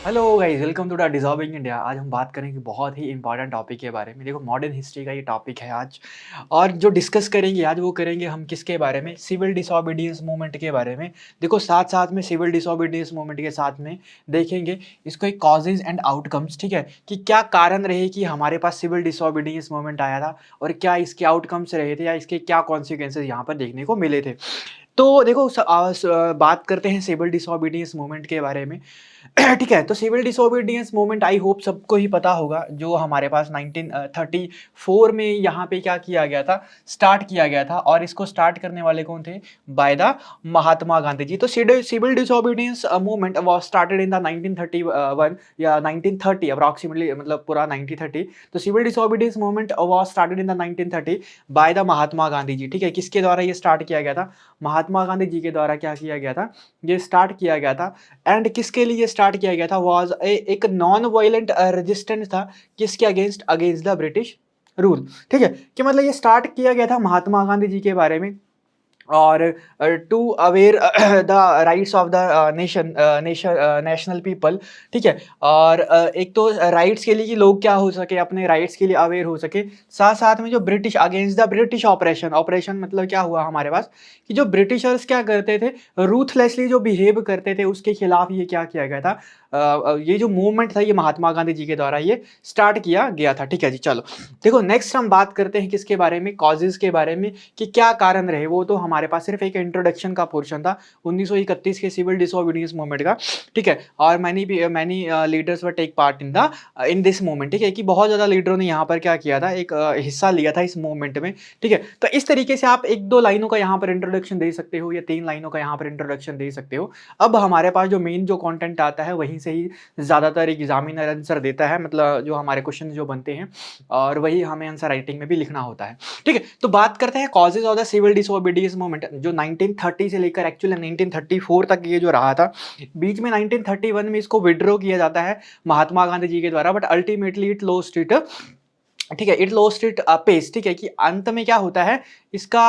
Hello guys, welcome to the dissolving India. आज हम बात करेंगे बहुत ही इंपॉर्टेंट टॉपिक के बारे में। देखो, मॉडर्न हिस्ट्री का ये टॉपिक है आज। और जो डिस्कस करेंगे आज, वो करेंगे हम किसके बारे में? सिविल डिसोबीडियंस मूवमेंट के बारे में। देखो, साथ साथ में सिविल डिसोबीडियंस मूवमेंट के साथ में देखेंगे इसको एक कॉजेज एंड आउटकम्स, ठीक है, कि क्या कारण रहे कि हमारे पास सिविल डिसोबीडियंस मूवमेंट आया था और क्या इसके आउटकम्स रहे थे या इसके क्या कॉन्सिक्वेंसेज यहाँ पर देखने को मिले थे। तो देखो, बात करते हैं सिविल डिसोबीडियंस मूवमेंट के बारे में। ठीक है, तो civil disobedience movement I hope सबको ही पता होगा, जो हमारे पास 1934 में यहाँ पे क्या किया गया था, स्टार्ट किया गया था। और इसको स्टार्ट करने वाले कौन थे? By the Mahatma Gandhi ji. तो civil disobedience movement was started in the 1931 या 1930 अप्रॉक्सीमेटली, मतलब पूरा 1930। तो civil disobedience movement was started in the 1930 by the Mahatma Gandhi ji. ठीक है, किसके द्वारा ये स्टार्ट किया गया था? महात्मा गांधी जी के द्वारा क्या किया गया था? ये स्टार्ट किया गया था। एंड किसके लिए स्टार्ट किया गया था? वाज एक नॉन वायलेंट रेजिस्टेंस था। किसके against? Against the British rule. ठीक है, कि मतलब ये स्टार्ट किया गया था महात्मा गांधी जी के बारे में। और to aware the rights of the national people. ठीक है, और एक तो राइट्स के लिए कि लोग क्या हो सके, अपने राइट्स के लिए अवेयर हो सके। साथ साथ में जो British against the British operation, operation मतलब क्या हुआ हमारे पास, कि जो ब्रिटिशर्स क्या करते थे, रूथलेसली जो बिहेव करते थे, उसके खिलाफ ये क्या किया गया था? ये जो मूवमेंट था, ये महात्मा गांधी जी के द्वारा ये स्टार्ट किया गया था। ठीक है जी, चलो देखो, नेक्स्ट हम बात करते हैं किसके बारे में? कॉजेज के बारे में, कि क्या कारण रहे। वो तो हमारे पास सिर्फ एक इंट्रोडक्शन का पोर्शन था 1931 के सिविल डिसोबीडियंस मूवमेंट का। ठीक है, और many leaders were take part in this movement. ठीक है, कि बहुत ज़्यादा लीडरों ने यहाँ पर क्या किया था, एक हिस्सा लिया था इस मूवमेंट में। ठीक है, तो इस तरीके से आप एक दो लाइनों का यहाँ पर इंट्रोडक्शन दे सकते हो या तीन लाइनों का यहाँ पर इंट्रोडक्शन दे सकते हो। अब हमारे पास जो मेन जो कंटेंट आता है, वहीं से ही ज़्यादातर एग्जामिनर आंसर देता है, मतलब जो हमारे क्वेश्चन जो बनते हैं, और वही हमें आंसर राइटिंग में भी लिखना होता है। ठीक है, तो बात करते हैं causes of the civil disobedience movement, जो 1930 से लेकर एक्चुअली 1934 तक ये जो रहा था। बीच में 1931 में इसको विड्रॉ किया जाता है महात्मा गांधी जी के द्वारा, but ultimately it lost it. ठीक है, इट लॉस्ट इट पेस। ठीक है, कि अंत में क्या होता है, इसका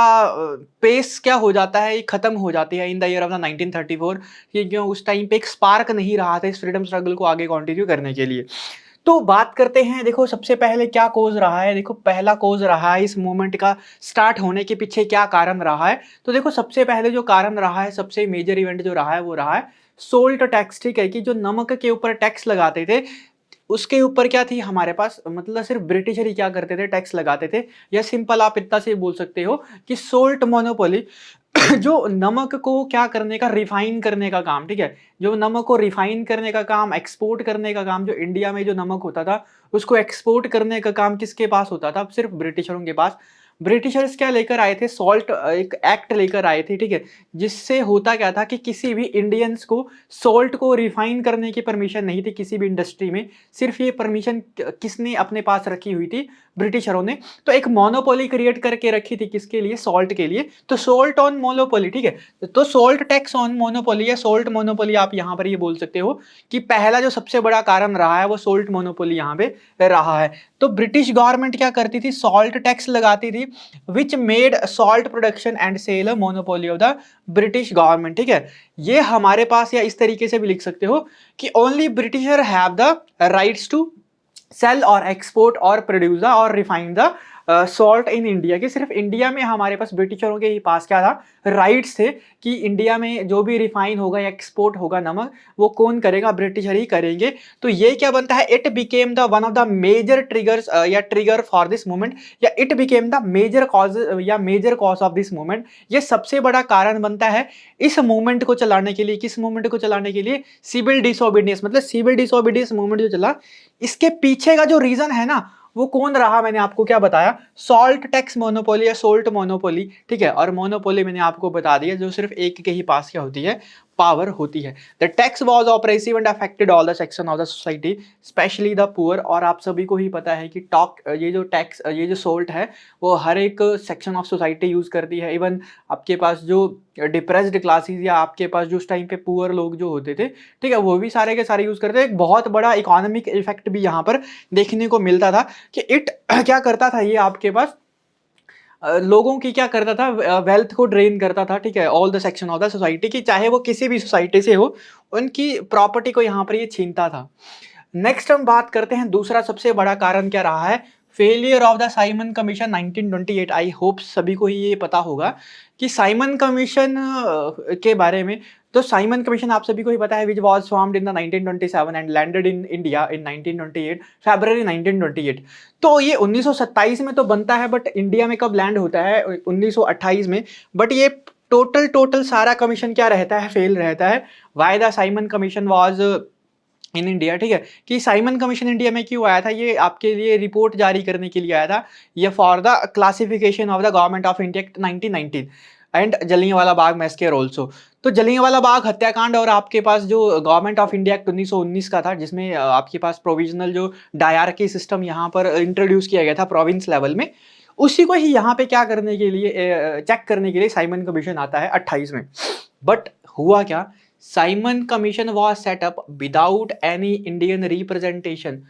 पेस क्या हो जाता है, ये खत्म हो जाती है in the year of the 1934। क्योंकि उस टाइम पे एक स्पार्क नहीं रहा था इस फ्रीडम स्ट्रगल को आगे कंटिन्यू करने के लिए। तो बात करते हैं, देखो सबसे पहले क्या कोज रहा है। देखो, पहला कोज रहा है इस मूवमेंट का स्टार्ट होने के पीछे क्या कारण रहा है। तो देखो, सबसे पहले जो कारण रहा है, सबसे मेजर इवेंट जो रहा है, वो रहा है सोल्ट टैक्स। ठीक है, कि जो नमक के ऊपर टैक्स लगाते थे, उसके ऊपर क्या थी हमारे पास, मतलब सिर्फ ब्रिटिशर ही क्या करते थे, टैक्स लगाते थे। या सिंपल आप इतना से बोल सकते हो कि सोल्ट मोनोपोली जो नमक को क्या करने का, रिफाइन करने का काम। ठीक है, जो नमक को रिफाइन करने का काम, एक्सपोर्ट करने का काम, जो इंडिया में जो नमक होता था उसको एक्सपोर्ट करने का काम किसके पास होता था? सिर्फ ब्रिटिशरों के पास। ब्रिटिशर्स क्या लेकर आए थे? सॉल्ट, एक एक्ट लेकर आए थे। ठीक है, जिससे होता क्या था कि किसी भी इंडियंस को सॉल्ट को रिफाइन करने की परमिशन नहीं थी किसी भी इंडस्ट्री में। सिर्फ ये परमिशन किसने अपने पास रखी हुई थी? ब्रिटिशरों ने। तो एक मोनोपोली क्रिएट करके रखी थी, किसके लिए? सॉल्ट के लिए। तो सोल्ट ऑन मोनोपोली। ठीक है, तो सोल्ट टैक्स ऑन मोनोपोली या सोल्ट मोनोपोली, आप यहां पर ये बोल सकते हो कि पहला जो सबसे बड़ा कारण रहा है वो सोल्ट मोनोपोली यहां पे रहा है। तो ब्रिटिश गवर्नमेंट क्या करती थी? सॉल्ट टैक्स लगाती थी, which made salt production and sale a monopoly of the British government. ठीक है, ये हमारे पास, या इस तरीके से भी लिख सकते हो कि only Britisher have the rights to sell और एक्सपोर्ट और प्रोड्यूस और refine the salt in India. कि सिर्फ इंडिया में हमारे पास ब्रिटिशरों के ही पास क्या था? राइट्स थे, कि इंडिया में जो भी रिफाइन होगा या एक्सपोर्ट होगा नमक, वो कौन करेगा? ब्रिटिशर ही करेंगे। तो ये क्या बनता है? It became the one of the major triggers या ट्रिगर फॉर दिस मूवमेंट, या it became the major cause या major cause of this movement. ये सबसे बड़ा कारण बनता है इस मूवमेंट को चलाने के लिए। किस मूवमेंट को चलाने के लिए? सिविल डिसोबीडियंस, मतलब सिविल डिसोबीडियंस मूवमेंट जो चला, इसके पीछे का जो रीजन है ना, वो कौन रहा? मैंने आपको क्या बताया? सॉल्ट टैक्स मोनोपोली या सोल्ट मोनोपोली। ठीक है, और मोनोपोली मैंने आपको बता दिया, जो सिर्फ एक के ही पास क्या होती है? पावर होती है। The tax was oppressive and affected all the section of the society, specially the poor. और आप सभी को ही पता है कि ये जो टैक्स, ये जो सोल्ट है, वो हर एक सेक्शन ऑफ सोसाइटी यूज करती है। इवन आपके पास जो डिप्रेस्ड क्लासेस या आपके पास जो उस टाइम पे पुअर लोग जो होते थे, ठीक है, वो भी सारे के सारे यूज करते हैं। एक बहुत बड़ा इकोनॉमिक इफेक्ट भी यहाँ पर देखने को मिलता था, कि इट क्या करता था, ये आपके पास लोगों की क्या करता था, वेल्थ को ड्रेन करता था, ठीक है, all the section of the society की, चाहे वो किसी भी सोसाइटी से हो, उनकी प्रॉपर्टी को यहाँ पर ये छीनता था। नेक्स्ट हम बात करते हैं दूसरा सबसे बड़ा कारण क्या रहा है, failure of the Simon commission 1928। I hope सभी को ही ये पता होगा कि साइमन कमीशन के बारे में। तो साइमन कमीशन आप सभी को ही पता है, which was formed in the 1927 and landed in India in 1928, फरवरी 1928। तो ये 1927 में तो बनता है, बट इंडिया में कब लैंड होता है, 1928 में। बट ये टोटल सारा कमीशन क्या रहता है, फेल रहता है। Why the Simon Commission was in India, ठीक है, कि साइमन कमीशन इंडिया में क्यों आया था, ये आपके लिए रिपोर्ट जारी करने के लिए आया था, ये for the classification of the government of India act 1919 and Jallianwala Bagh massacre also. तो जलियांवाला बाग हत्याकांड और आपके पास जो गवर्नमेंट ऑफ इंडिया एक्ट 1919 का था, जिसमें आपके पास प्रोविजनल जो डायरकी सिस्टम यहाँ पर इंट्रोड्यूस किया गया था प्रोविंस लेवल में, उसी को ही यहाँ पे क्या करने के लिए, चेक करने के लिए साइमन कमीशन आता है 28 में। बट हुआ क्या, Simon commission was set up without any Indian representation.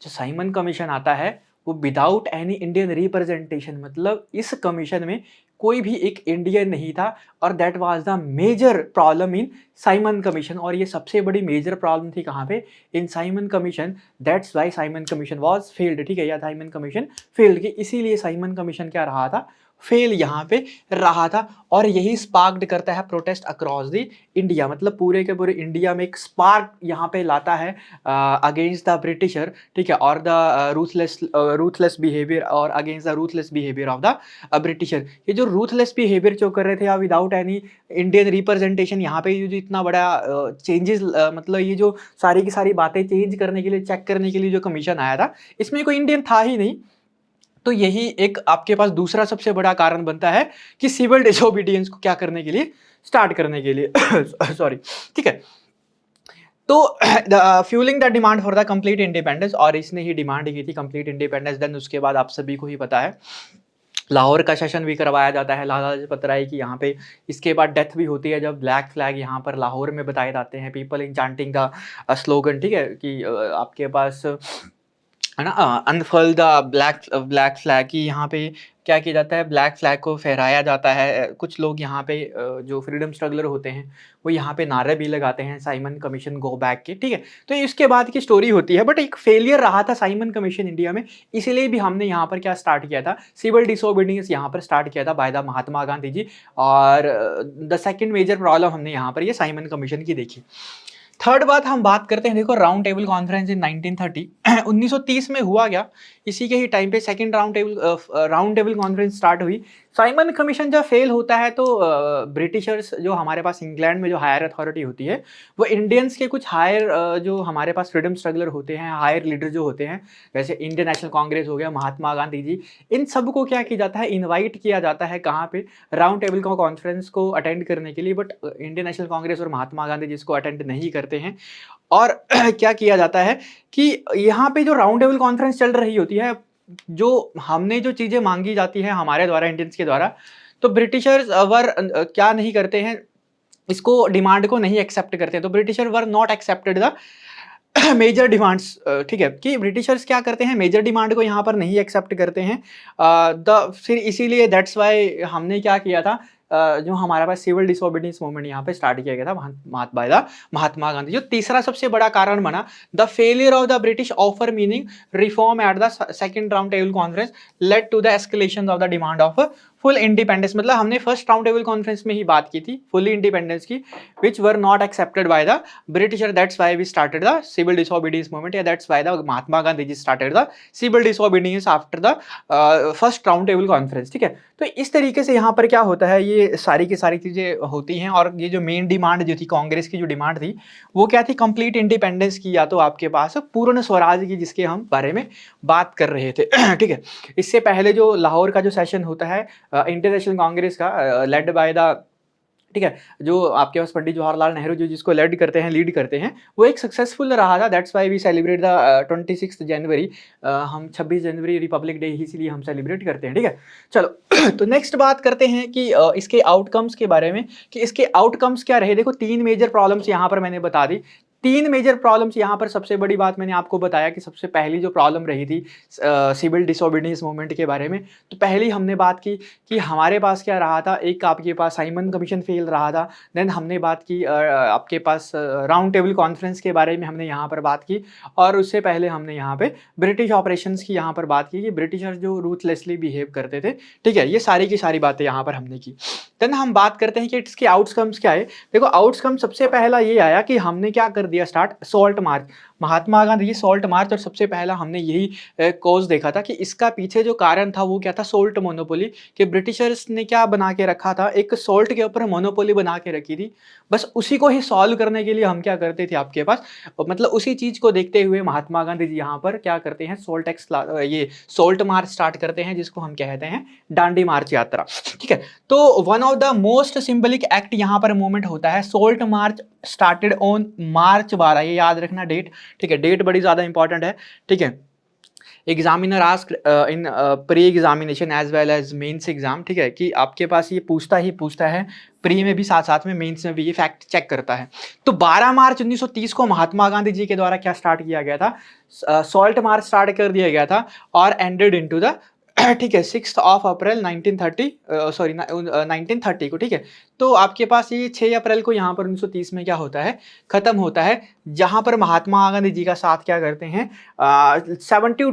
जो साइमन कमीशन आता है वो विदाउट एनी इंडियन रिप्रेजेंटेशन, मतलब इस कमीशन में कोई भी एक इंडियन नहीं था, और that was the major problem in Simon Commission. और ये सबसे बड़ी मेजर प्रॉब्लम थी कहाँ पे, in Simon Commission. That's why Simon Commission was failed, ठीक है, या साइमन कमीशन फेल्ड की, इसीलिए साइमन कमीशन क्या रहा था, फेल यहाँ पे रहा था। और यही स्पार्क्ड करता है प्रोटेस्ट अक्रॉस द इंडिया, मतलब पूरे के पूरे इंडिया में एक स्पार्क यहाँ पे लाता है अगेंस्ट द ब्रिटिशर, ठीक है, और द रूथलेस बिहेवियर, और against the ruthless behaviour of the britisher. ये जो रूथलेस बिहेवियर जो कर रहे थे विदाउट एनी इंडियन रिप्रेजेंटेशन, यहाँ पे जो इतना बड़ा चेंजेस, मतलब ये जो सारी की सारी बातें चेंज करने के लिए, चेक करने के लिए जो कमीशन आया था, इसमें कोई इंडियन था ही नहीं। तो यही एक आपके पास दूसरा सबसे बड़ा कारण बनता है कि सिविल डिसोबीडियंस को क्या करने के लिए, स्टार्ट करने के लिए सॉरी, ठीक है। तो fuelling the demand for the complete independence, और इसने ही डिमांड की थी कंप्लीट इंडिपेंडेंस। देन उसके बाद आप सभी को ही पता है लाहौर का सेशन भी करवाया जाता है लाला लाजपत राय की यहाँ पे। इसके बाद डेथ भी होती है जब ब्लैक फ्लैग यहाँ पर लाहौर में बताए जाते हैं, people in chanting the slogan, ठीक है, कि आपके पास है ना, अनफर्ल द ब्लैक फ्लैग की, यहाँ पे क्या किया जाता है, ब्लैक फ्लैग को फहराया जाता है। कुछ लोग यहाँ पे जो फ्रीडम स्ट्रगलर होते हैं वो यहाँ पे नारे भी लगाते हैं, साइमन कमीशन गो बैक के, ठीक है। तो इसके बाद की स्टोरी होती है, बट एक फेलियर रहा था साइमन कमीशन इंडिया में, इसीलिए भी हमने यहाँ पर क्या स्टार्ट किया था, सिविल डिसोबीडियंस यहाँ पर स्टार्ट किया था बाय द महात्मा गांधी जी। और द सेकेंड मेजर प्रॉब्लम हमने यहाँ पर ये साइमन कमीशन की देखी। थर्ड बात हम बात करते हैं, देखो राउंड टेबल कॉन्फ्रेंस इन 1930 1930 में हुआ क्या, इसी के ही टाइम पे second round table conference start हुई। साइमन कमीशन जब फेल होता है तो ब्रिटिशर्स जो हमारे पास इंग्लैंड में जो हायर अथॉरिटी होती है, वो इंडियंस के कुछ हायर जो हमारे पास फ्रीडम स्ट्रगलर होते हैं, हायर लीडर जो होते हैं, जैसे इंडियन नेशनल कांग्रेस हो गया, महात्मा गांधी जी, इन सब को क्या किया जाता है, इन्वाइट किया जाता है कहाँ पे, राउंड टेबल कॉन्फ्रेंस को अटेंड करने के लिए। बट इंडियन नेशनल कांग्रेस और महात्मा गांधी जी इसको अटेंड नहीं करते हैं। और क्या किया जाता है कि यहाँ पे जो राउंड टेबल कॉन्फ्रेंस चल रही होती है, जो हमने जो चीज़ें मांगी जाती हैं हमारे द्वारा, इंडियंस के द्वारा, तो ब्रिटिशर्स वर क्या नहीं करते हैं, इसको डिमांड को नहीं एक्सेप्ट करते हैं। तो Britisher were not accepted the major demands, ठीक है, कि ब्रिटिशर्स क्या करते हैं, मेजर डिमांड को यहाँ पर नहीं एक्सेप्ट करते हैं। फिर इसीलिए दैट्स वाई हमने क्या किया था, जो हमारे पास सिविल डिसोबीडियंस मूवमेंट यहाँ पे स्टार्ट किया गया था महात्मा गांधी। जो तीसरा सबसे बड़ा कारण बना, the failure of the British offer meaning reform at the second round table conference led to the escalation of the demand of full independence. मतलब हमने फर्स्ट राउंड टेबल कॉन्फ्रेंस में ही बात की थी फुली इंडिपेंडेंस की, which were not accepted by the Britisher. That's why we started the civil disobedience movement, या that's why the Mahatma Gandhi ji started the civil disobedience after the first round table conference, ठीक है। तो इस तरीके से यहाँ पर क्या होता है, ये सारी की सारी चीज़ें होती हैं। और ये जो मेन डिमांड जो थी कांग्रेस की, जो डिमांड थी वो क्या थी, कंप्लीट इंडिपेंडेंस की, या तो आपके पास पूर्ण स्वराज की, जिसके हम बारे में बात कर रहे थे ठीक है। इससे पहले जो लाहौर का जो सेशन होता है इंडियन नेशनल कांग्रेस का, लेड बाय द, ठीक है, जो आपके पास पंडित जवाहरलाल नेहरू जो जिसको लीड करते हैं, वो एक सक्सेसफुल रहा था। That's why we celebrate the 26 January, हम 26 जनवरी रिपब्लिक डे इसीलिए हम सेलिब्रेट करते हैं, ठीक है। चलो तो नेक्स्ट बात करते हैं कि इसके आउटकम्स के बारे में, कि इसके आउटकम्स क्या रहे। देखो 3 मेजर प्रॉब्लम्स यहाँ पर मैंने बता दी। तीन मेजर प्रॉब्लम्स यहाँ पर। सबसे बड़ी बात मैंने आपको बताया कि सबसे पहली जो प्रॉब्लम रही थी सिविल डिसोबीडियंस मूवमेंट के बारे में, तो पहली हमने बात की कि हमारे पास क्या रहा था, एक आपके पास साइमन कमीशन फेल रहा था। देन हमने बात की आपके पास राउंड टेबल कॉन्फ्रेंस के बारे में हमने यहाँ पर बात की, और उससे पहले हमने यहाँ पे ब्रिटिश ऑपरेशंस की यहाँ पर बात की कि ब्रिटिशर्स जो रूथलेसली बिहेव करते थे, ठीक है। ये सारी की सारी बातें यहाँ पर हमने की। देन हम बात करते हैं कि इसके आउटकम्स क्या है। देखो आउटकम सबसे पहला ये आया कि हमने क्या कर दिया स्टार्ट, सॉल्ट मार्च। महात्मा गांधी जी सॉल्ट मार्च, और सबसे पहला हमने यही कॉज देखा था कि इसका पीछे जो कारण था वो क्या था, सोल्ट मोनोपोली। कि ब्रिटिशर्स ने क्या बना के रखा था, एक सोल्ट के ऊपर मोनोपोली बना के रखी थी। बस उसी को ही सॉल्व करने के लिए हम क्या करते थे आपके पास, मतलब उसी चीज को देखते हुए महात्मा गांधी जी यहाँ पर क्या करते हैं, ये सोल्ट मार्च स्टार्ट करते हैं, जिसको हम कहते हैं दांडी मार्च यात्रा, ठीक है। तो one of the most symbolic act यहाँ पर मूवमेंट होता है, salt March started on March 12, ये याद रखना डेट, ठीक है। डेट बड़ी ज्यादा इंपॉर्टेंट है, ठीक है। Examiner ask in pre examination as well as mains exam, ठीक है, कि आपके पास ये पूछता है प्री में भी, साथ साथ में मेंस में भी ये फैक्ट चेक करता है। तो 12 मार्च 1930 को महात्मा गांधी जी के द्वारा क्या स्टार्ट किया गया था, सॉल्ट मार्च स्टार्ट कर दिया गया था और एंडेड इनटू द ठीक है 6 अप्रैल 1930 सॉरी 1930 को, ठीक है। तो आपके पास ये 6 अप्रैल को यहाँ पर 1930 में क्या होता है, खत्म होता है, जहां पर महात्मा गांधी जी का साथ क्या करते हैं 72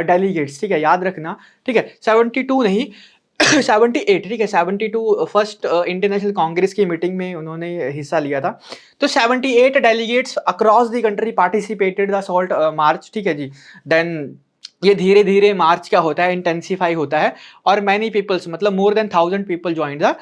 डेलीगेट्स, ठीक है, याद रखना, ठीक है, 72 नहीं 78, ठीक है, 72 फर्स्ट इंटरनेशनल कांग्रेस की मीटिंग में उन्होंने हिस्सा लिया था। तो 78 delegates across the country participated the salt march, ठीक है जी। देन ये धीरे धीरे मार्च क्या होता है, इंटेंसिफाई होता है, और मैनी पीपल्स मतलब more than 1000 people join the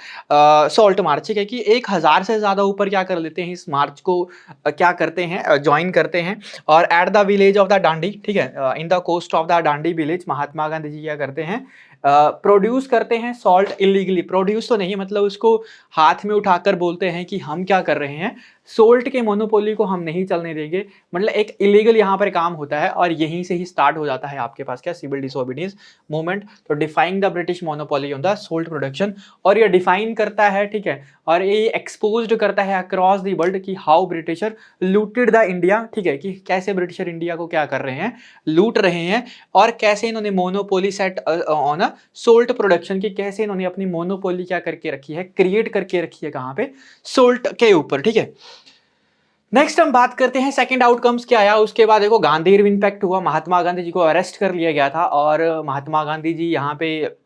salt march, ठीक है, कि 1000 से ज्यादा ऊपर क्या कर लेते हैं, इस मार्च को क्या करते हैं, ज्वाइन करते हैं। और at the village of the Dandi, ठीक है, in the coast of the Dandi village, Mahatma Gandhi ji क्या करते हैं, प्रोड्यूस करते हैं सॉल्ट इलीगली। प्रोड्यूस तो नहीं, मतलब उसको हाथ में उठाकर बोलते हैं कि हम क्या कर रहे हैं, सोल्ट के मोनोपोली को हम नहीं चलने देंगे, मतलब एक इलीगल यहाँ पर काम होता है, और यहीं से ही स्टार्ट हो जाता है आपके पास क्या, सिविल डिसोबीडियंस मूवमेंट। तो defying the British monopoly on the salt production, और ये डिफाइन करता है, ठीक है, और ये एक्सपोज्ड करता है अक्रॉस द वर्ल्ड कि how britisher looted the India, ठीक है, कि कैसे ब्रिटिशर इंडिया को क्या कर रहे हैं, लूट रहे हैं, और कैसे इन्होंने monopoly set on salt production की, कैसे इन्होंने अपनी मोनोपोली क्या करके रखी है, क्रिएट करके रखी है, कहाँ पे, सोल्ट के ऊपर, ठीक है। नेक्स्ट हम बात करते हैं सेकंड आउटकम्स क्या आया। उसके बाद देखो गांधी इम्पैक्ट हुआ, महात्मा गांधी जी को अरेस्ट कर लिया गया था, और महात्मा गांधी जी यहाँ पे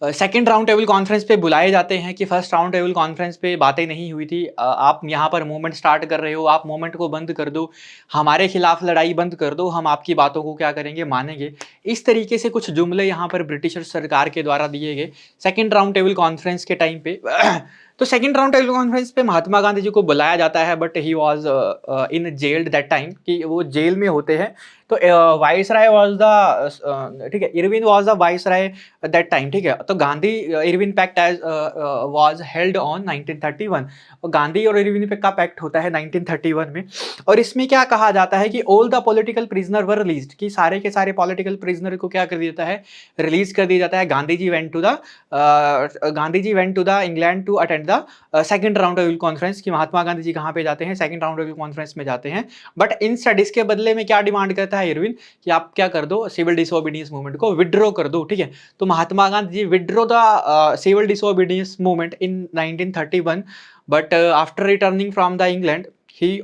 सेकंड राउंड टेबल कॉन्फ्रेंस पे बुलाए जाते हैं, कि फर्स्ट राउंड टेबल कॉन्फ्रेंस पे बातें नहीं हुई थी, आप यहाँ पर मूवमेंट स्टार्ट कर रहे हो, आप मूवमेंट को बंद कर दो, हमारे खिलाफ लड़ाई बंद कर दो, हम आपकी बातों को क्या करेंगे, मानेंगे। इस तरीके से कुछ जुमले यहाँ पर ब्रिटिश सरकार के द्वारा दिए गए सेकंड राउंड टेबल कॉन्फ्रेंस के टाइम पे। तो सेकंड राउंड टेबल कॉन्फ्रेंस पे महात्मा गांधी जी को बुलाया जाता है, but he was in gelled that time, कि वो जेल में होते हैं। तो वाइस राय वाज द, ठीक है, Irwin was the viceroy that time, ठीक है। तो Gandhi Irwin pact as was held on 1931, Gandhi और इरविन का पैक्ट होता है 1931 में। और इसमें क्या कहा जाता है कि all the political prisoner were released, कि सारे के सारे पॉलिटिकल प्रिजनर को क्या कर दिया जाता है, रिलीज कर दिया जाता है। Gandhi ji went to the England to attend the second round table conference, की महात्मा गांधी जी कहाँ पे जाते हैं, सेकंड राउंड टेबल कॉन्फ्रेंस में जाते हैं। बट इन स्टडीज के बदले में क्या डिमांड करता है इरविन, कि आप क्या कर दो, सिविल डिसोबीडियंस मूवमेंट को विड्रॉ कर दो, ठीक है। तो Mahatma Gandhi ji withdraw the civil disobedience movement in 1931, but after returning from the England he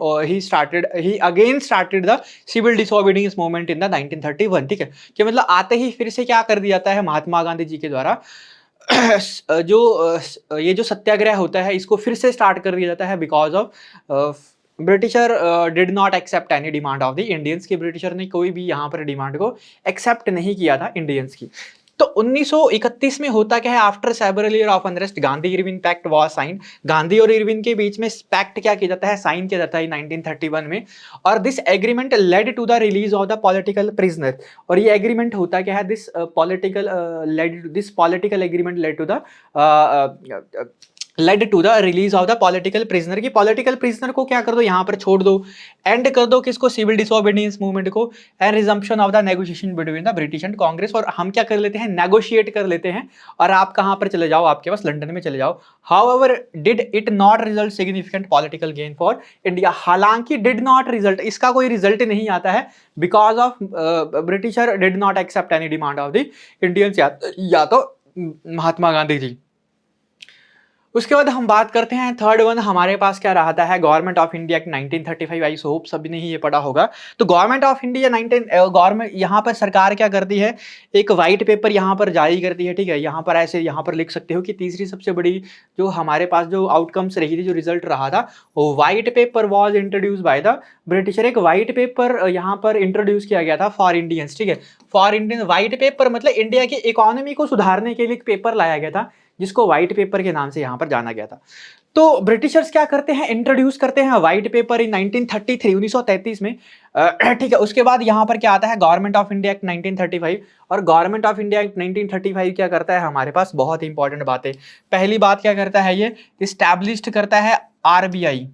again started the civil disobedience movement in the 1931, ठीक है, कि मतलब आते ही फिर से क्या कर दिया जाता है महात्मा गांधी जी के द्वारा, ये जो सत्याग्रह होता है इसको फिर से स्टार्ट कर दिया जाता है, because of Britisher did not accept any demand of the Indians, की ब्रिटिशर ने कोई भी यहाँ पर डिमांड को एक्सेप्ट नहीं किया था इंडियंस की। तो 1931 में होता क्या है, after several year of unrest Gandhi Irwin pact was sign, Gandhi और इरविन के बीच में पैक्ट क्या किया जाता है, साइन किया जाता है 1931 में। और this agreement led to the release of the political prisoner, और ये एग्रीमेंट होता क्या है, this political agreement led to the led to the release of the political prisoner, की पॉलिटिकल प्रिजनर को क्या कर दो, यहाँ पर छोड़ दो, एंड कर दो किसको, सिविल डिसोबीडियंस मूवमेंट को, and resumption of the negotiation between the British and Congress, और हम क्या कर लेते हैं, नेगोशिएट कर लेते हैं, और आप कहाँ पर चले जाओ, आपके पास लंदन में चले जाओ। However did it not result significant political gain for India, हालांकि डिड नॉट रिजल्ट, इसका कोई रिजल्ट नहीं आता है, because of Britisher did not accept any demand of the Indians, या तो महात्मा गांधी जी। उसके बाद हम बात करते हैं थर्ड वन, हमारे पास क्या रहता है, government of India act 1935, I hope सभी ने ही ये पढ़ा होगा। तो गवर्नमेंट ऑफ इंडिया गवर्नमेंट यहाँ पर सरकार क्या करती है, एक वाइट पेपर यहाँ पर जारी करती है, ठीक है। यहाँ पर ऐसे यहाँ पर लिख सकते हो कि तीसरी सबसे बड़ी जो हमारे पास जो आउटकम्स रही थी, जो रिजल्ट रहा था, वो white paper was introduce by the britisher, एक वाइट पेपर यहाँ पर इंट्रोड्यूस किया गया था फॉर इंडियंस, ठीक है। फॉर इंडियन वाइट पेपर मतलब इंडिया की इकोनॉमी को सुधारने के लिए एक पेपर लाया गया था, जिसको व्हाइट पेपर के नाम से यहां पर जाना गया था। तो ब्रिटिशर्स क्या करते हैं, इंट्रोड्यूस करते हैं व्हाइट पेपर इन 1933, 1933 में, ठीक है। उसके बाद यहां पर क्या आता है, गवर्नमेंट ऑफ इंडिया एक्ट 1935, और गवर्नमेंट ऑफ इंडिया एक्ट 1935 क्या करता है, हमारे पास बहुत इंपॉर्टेंट बातें। पहली बात क्या करता है, ये इस्टेब्लिश्ड करता है आरबीआई,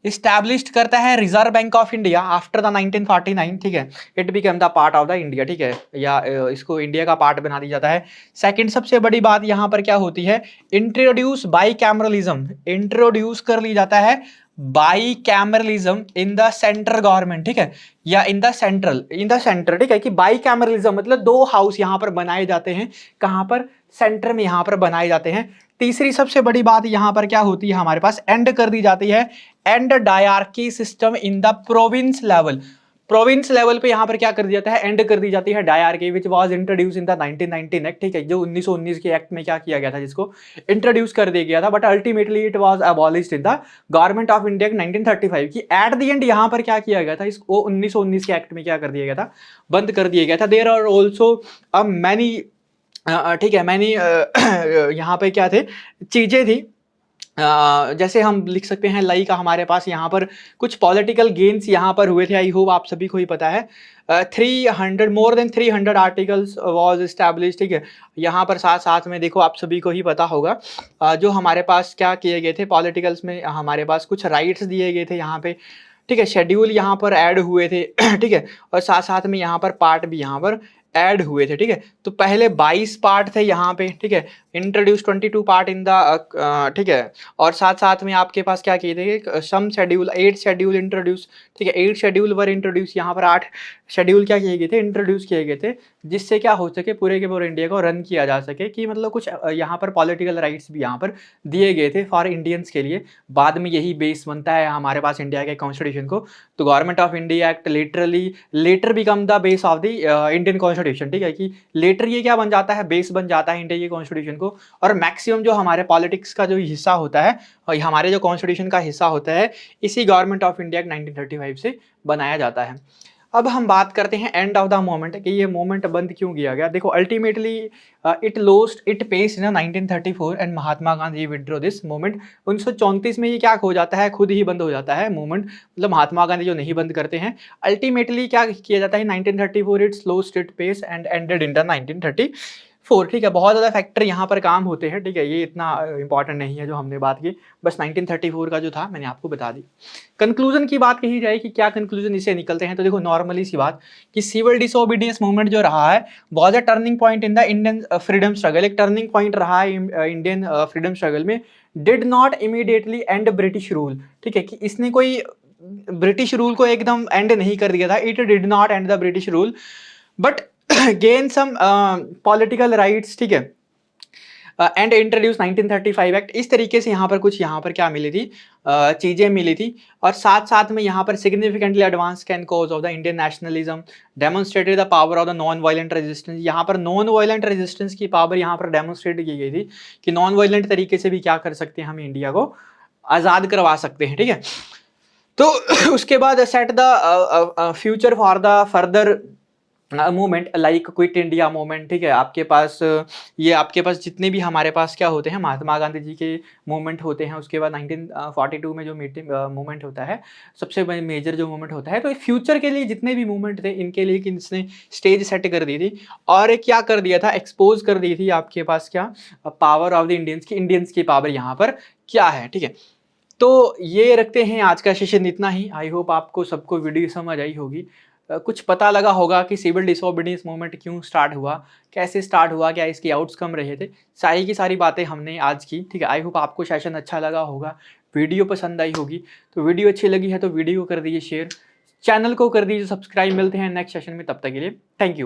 इस्टेब्लिश्ड करता है reserve bank of India after the 1949, ठीक है। It become the part of the India, ठीक है, या इसको इंडिया का पार्ट बना दिया जाता है। सेकंड सबसे बड़ी बात यहाँ पर क्या होती है, इंट्रोड्यूस बाई कैमरलिज्म, इंट्रोड्यूस कर ली जाता है by cameralism in the central government, ठीक है, या इन द सेंटर, ठीक है, कि बाई कैमरलिज्म मतलब दो हाउस यहाँ पर बनाए जाते हैं, कहाँ पर, सेंटर में यहाँ पर बनाए जाते हैं। तीसरी सबसे बड़ी बात यहाँ पर क्या होती है, हमारे पास एंड कर दी जाती है, and dyarchy system in the province level, province level पे यहाँ पर क्या कर दिया जाता है, एंड कर दी जाती है dyarchy, which was introduce in the 1919 act, ठीक है, जो 1919 के एक्ट में क्या किया गया था, जिसको इंट्रोड्यूस कर दिया गया था, but ultimately it was abolished in the government of India 1935, की एट द एंड यहाँ पर क्या किया गया था, इसको 1919 के एक्ट में क्या कर दिया गया था, बंद कर दिया गया था। देयर आर ऑल्सो मैनी, ठीक है, मैनी यहाँ पे क्या थे, चीजें थी, जैसे हम लिख सकते हैं लाइक हमारे पास यहाँ पर कुछ पॉलिटिकल गेन्स यहाँ पर हुए थे, आई होप आप सभी को ही पता है। 300 more than 300 articles was established, ठीक है। यहाँ पर साथ साथ में देखो, आप सभी को ही पता होगा, जो हमारे पास क्या किए गए थे पॉलिटिकल्स में, हमारे पास कुछ राइट्स दिए गए थे यहाँ पे, ठीक है, शेड्यूल यहाँ पर ऐड हुए थे, ठीक है, और साथ साथ में यहाँ पर पार्ट भी यहाँ पर ऐड हुए थे, ठीक है। तो पहले 22 पार्ट थे यहाँ पे, ठीक है, इंट्रोड्यूस 22 पार्ट इन द, ठीक है, और साथ साथ में आपके पास क्या किए थे, सम शेड्यूल 8 शेड्यूल इंट्रोड्यूस, ठीक है, 8 शेड्यूल वर इंट्रोड्यूस, यहाँ पर 8 शेड्यूल क्या किए गए थे, इंट्रोड्यूस किए गए थे, जिससे क्या हो सके, पूरे के पूरे इंडिया को रन किया जा सके, कि मतलब कुछ यहाँ पर पॉलिटिकल राइट्स भी यहाँ पर दिए गए थे फॉर इंडियंस के लिए। बाद में यही बेस बनता है हमारे पास इंडिया के कॉन्स्टिट्यूशन को। तो government of India act literally letter become the base of the Indian constitution, ठीक है, कि लेटर ये क्या बन जाता है, बेस बन जाता है इंडिया के कॉन्स्टिट्यूशन को। और मैक्सिमम जो हमारे पॉलिटिक्स का जो हिस्सा होता है, और हमारे जो कॉन्स्टिट्यूशन का हिस्सा होता है, इसी गवर्नमेंट ऑफ इंडिया 1935 से बनाया जाता है। अब हम बात करते हैं एंड ऑफ द मोमेंट, कि ये मोमेंट बंद क्यों किया गया। देखो ultimately it lost it pace in 1934 and Mahatma Gandhi withdraw this moment. 1934 में ये क्या हो जाता है, खुद ही बंद हो जाता है मूवमेंट, मतलब महात्मा गांधी जो नहीं बंद करते हैं। अल्टीमेटली क्या किया जाता है, 1934 it's lost it pace and ended in the 1934, ठीक है। बहुत ज़्यादा फैक्टर यहाँ पर काम होते हैं, ठीक है, ये इतना इंपॉर्टेंट नहीं है जो हमने बात की, बस 1934 का जो था मैंने आपको बता दी। कंक्लूजन की बात कही जाए कि क्या कंक्लूजन इसे निकलते हैं, तो देखो नॉर्मली सी बात कि सिविल डिसोबीडियंस मूवमेंट जो रहा है was a turning point in the Indian freedom struggle, एक टर्निंग पॉइंट रहा है इंडियन फ्रीडम स्ट्रगल में। Did not immediately and British rule, ठीक है, कि इसने कोई ब्रिटिश रूल को एकदम एंड नहीं कर दिया था, it did not end the British rule, but gain some political rights, ठीक है, एंड इंट्रोड्यूस 1935 एक्ट। इस तरीके से यहाँ पर कुछ यहाँ पर क्या मिली थी, चीज़ें मिली थी। और साथ साथ में यहाँ पर significantly advance can cause of the Indian nationalism, demonstrated the power of the non violent resistance. यहाँ पर नॉन वायलेंट रेजिस्टेंस की पावर यहाँ पर डेमोन्स्ट्रेट की गई थी कि नॉन वायलेंट तरीके से भी क्या कर सकते हैं, हम इंडिया को आज़ाद करवा सकते हैं, ठीक है। तो उसके बाद set the future for the further movement like quit India movement, ठीक है? आपके पास ये आपके पास जितने भी हमारे पास क्या होते हैं, महात्मा गांधी जी के मूवमेंट होते हैं, उसके बाद 1942 में जो मीटिंग मूवमेंट होता है, सबसे मेजर जो मूवमेंट होता है, तो फ्यूचर के लिए जितने भी मूवमेंट थे, इनके लिए किसने स्टेज सेट कर दी थी और क्या कर दिया था, एक्सपोज कर दी थी आपके पास क्या, पावर ऑफ द इंडियंस की पावर यहाँ पर क्या है, ठीक है? तो ये रखते हैं, आज का सेशन इतना ही। आई होप आपको सबको वीडियो समझ आई होगी, कुछ पता लगा होगा कि सिविल डिसोबीडियंस मूवमेंट क्यों स्टार्ट हुआ, कैसे स्टार्ट हुआ, क्या इसके आउटकम रहे थे, सारी की सारी बातें हमने आज की, ठीक है? आई होप आपको सेशन अच्छा लगा होगा, वीडियो पसंद आई होगी। तो वीडियो अच्छी लगी है तो वीडियो को कर दीजिए शेयर, चैनल को कर दीजिए सब्सक्राइब। मिलते हैं नेक्स्ट सेशन में, तब तक के लिए थैंक यू।